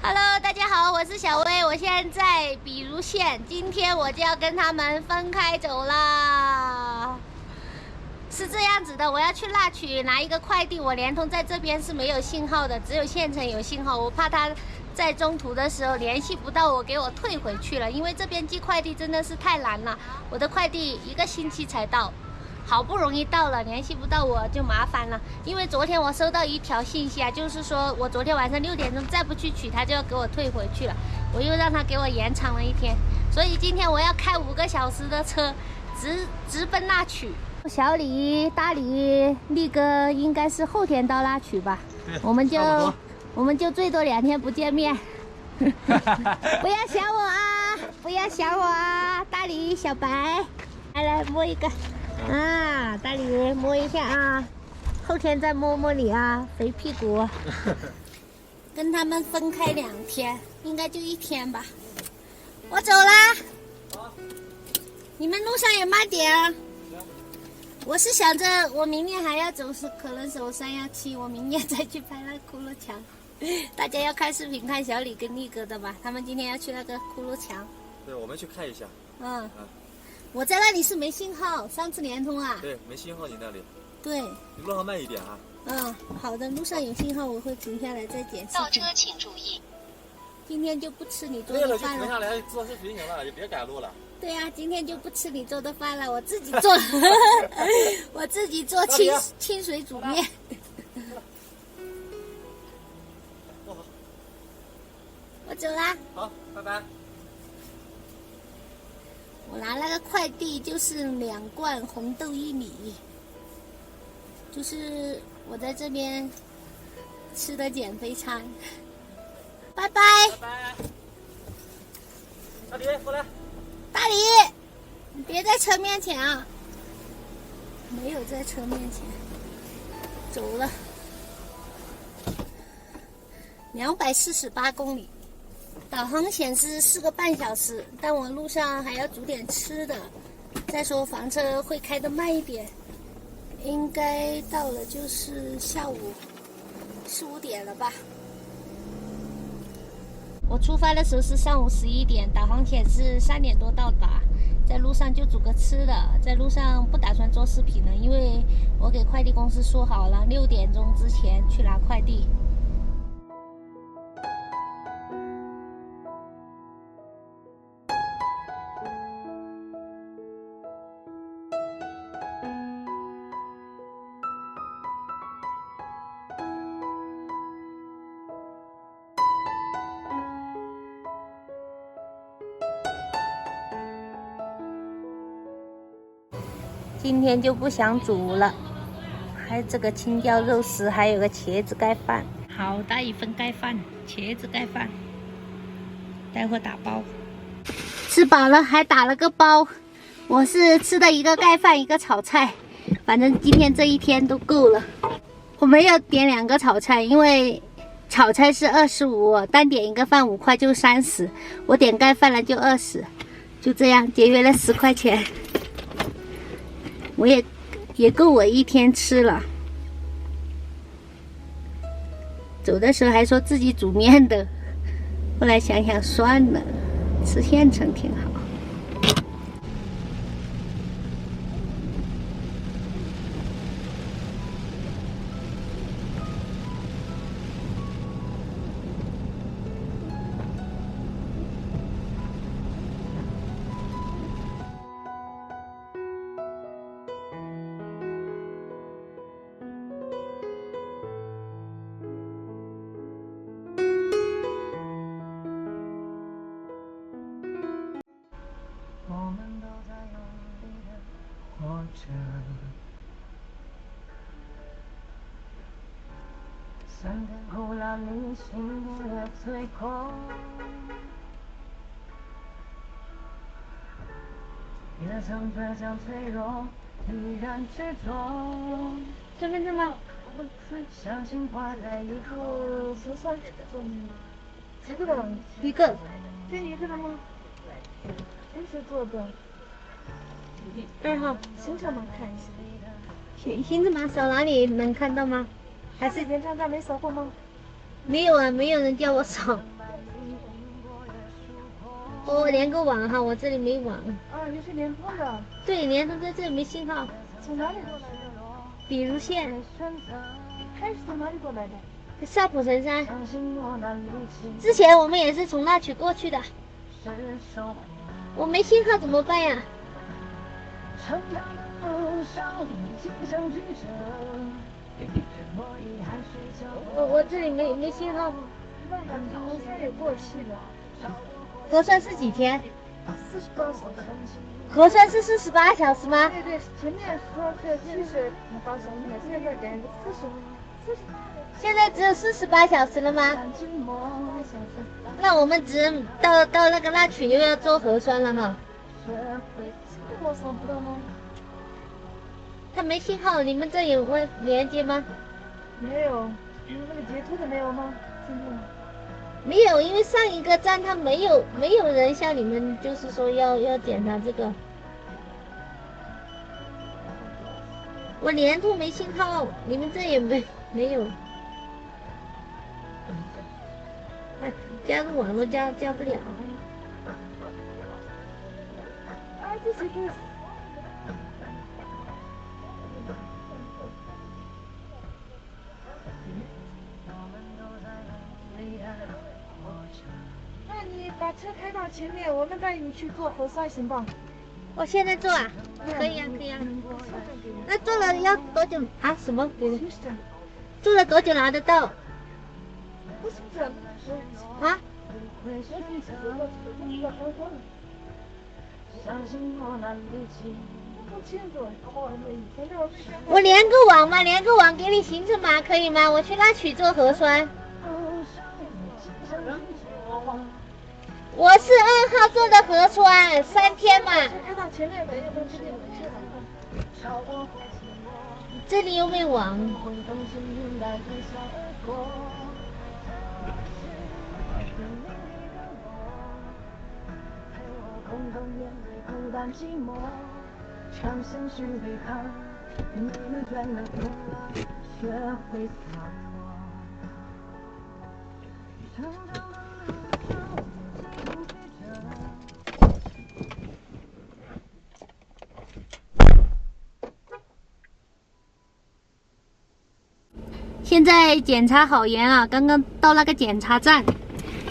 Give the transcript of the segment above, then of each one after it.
Hello， 大家好，我是小薇，我现在在比如县，今天我就要跟他们分开走啦。是这样子的，我要去那曲拿一个快递，我联通在这边是没有信号的，只有县城有信号，我怕他在中途的时候联系不到我，给我退回去了，因为这边寄快递真的是太难了，我的快递1个星期才到。好不容易到了，联系不到我就麻烦了。因为昨天我收到一条信息啊，就是说我昨天晚上6点钟再不去取，他就要给我退回去了。我又让他给我延长了1天，所以今天我要开5个小时的车，直奔那曲。小李、大李、力哥应该是后天到那曲吧？对，我们就最多2天不见面。不要想我啊！不要想我啊！大李、小白，来摸一个。啊，大李摸一下啊，后天再摸摸你啊，肥屁股。跟他们分开2天，应该就1天吧。我走啦，你们路上也慢点啊。我是想着我明年还要走，可能走317，我明年再去拍那骷髅墙。大家要看视频看小李跟力哥的吧，他们今天要去那个骷髅墙。对，我们去看一下。我在那里是没信号，上次联通啊。对，没信号你那里。对。你路上慢一点啊。好的，路上有信号我会停下来再剪视频。倒车请注意。今天就不吃你做对了，的饭了。就停下来做视频行了，也别赶路了。对啊，今天就不吃你做的饭了，我自己做。我自己做清水煮面。我走啦。好，拜拜。我拿那个快递就是2罐红豆薏米，就是我在这边吃的减肥餐。拜拜。拜拜。大李，过来。大李，你别在车面前啊！没有在车面前，走了。248公里。导航显示4个半小时，但我路上还要煮点吃的。再说房车会开得慢一点，应该到了就是下午4、5点了吧。我出发的时候是上午11点，导航显示3点多到达。在路上就煮个吃的，在路上不打算做视频了，因为我给快递公司说好了，6点钟之前去拿快递。今天就不想煮了，还有这个青椒肉丝，还有个茄子盖饭，好大一份盖饭，茄子盖饭，待会打包。吃饱了还打了个包，我是吃的1个盖饭1个炒菜，反正今天这1天都够了。我没有点2个炒菜，因为炒菜是25，单点1个饭5块就30，我点盖饭了就20，就这样节约了10块钱。我也够我1天吃了。走的时候还说自己煮面的，后来想想算了，吃现成挺好。3天后让你心变得最空，也曾倔强脆弱，依然执着。身份证吗？相信花开以后13，几个了？1个。这1个了吗？谁是做的2号。新上吗？看一下。新子码扫哪里能看到吗？还是原厂站没扫过吗？没有啊，没有人叫我扫。我连个网哈，我这里没网。啊，你是联通的？对，联通在这里没信号。从哪里过来的？比如县。他是从哪里过来的？少普神山。之前我们也是从那曲过去的。我没信号怎么办呀？我这里没信号吗？核酸也过期了。核酸是几天？48小时。核酸是48小时吗？对，前面说是78小时，现在改40。现在只有48小时了吗？那我们只到那个那曲又要做核酸了哈。我扫不到吗？它没信号，你们这有连接吗？没有，你们那个截图的没有吗？没有，因为上一个站它没有人像你们，就是说要检查这个。我联通没信号，你们这也没有。加个网络加不了。哎，这是个。那你把车开到前面，我们带你去做核酸行吧？我现在做啊？可以啊。那做了要多久啊？什么？做了多久拿得到？啊？我连个网嘛，连个网给你行程码可以吗？我去那曲做核酸。我是2号做的核酸，3天嘛。开到前面的，要不然这里没事。这里又没网。现在检查好严啊！刚刚到那个检查站，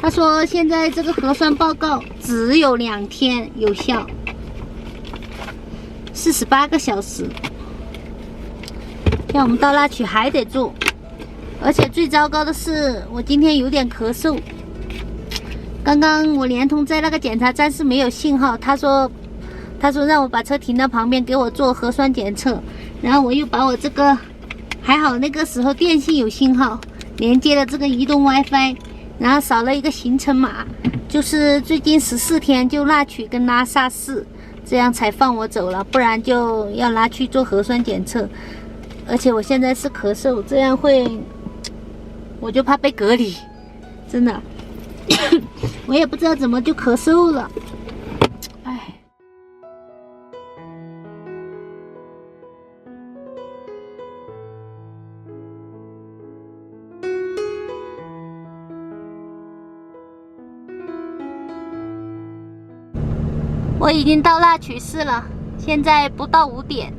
他说现在这个核酸报告只有2天有效，48个小时。要我们到那曲还得做，而且最糟糕的是，我今天有点咳嗽。刚刚我联通在那个检查站是没有信号，他说让我把车停到旁边给我做核酸检测，然后我又把我这个。还好那个时候电信有信号，连接了这个移动 WiFi， 然后扫了一个行程码，就是最近14天就那曲跟拉萨市，这样才放我走了，不然就要拿去做核酸检测。而且我现在是咳嗽，这样我就怕被隔离，真的，我也不知道怎么就咳嗽了。我已经到那曲市了，现在不到5点，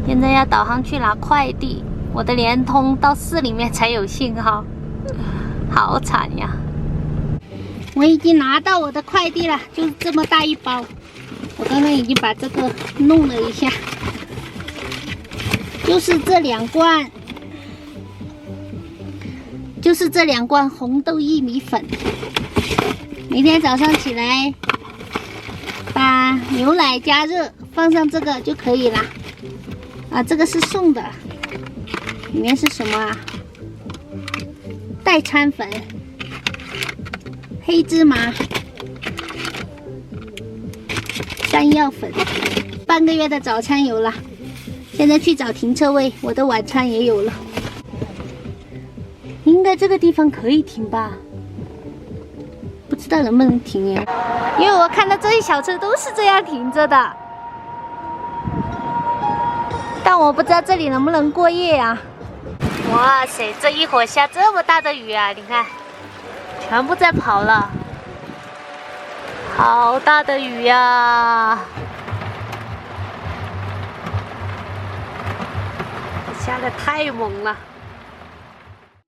现在要导航去拿快递。我的联通到市里面才有信号，好惨呀！我已经拿到我的快递了，就是这么大一包。我刚刚已经把这个弄了一下，就是这2罐，就是这2罐红豆薏米粉。每天早上起来。把牛奶加热，放上这个就可以了。啊，这个是送的，里面是什么啊？代餐粉、黑芝麻、山药粉，半个月的早餐有了。现在去找停车位，我的晚餐也有了。应该这个地方可以停吧？不知道能不能停呀？因为我看到这些小车都是这样停着的，但我不知道这里能不能过夜呀。哇塞，这一会儿下这么大的雨啊！你看，全部在跑了。好大的雨呀！下的太猛了。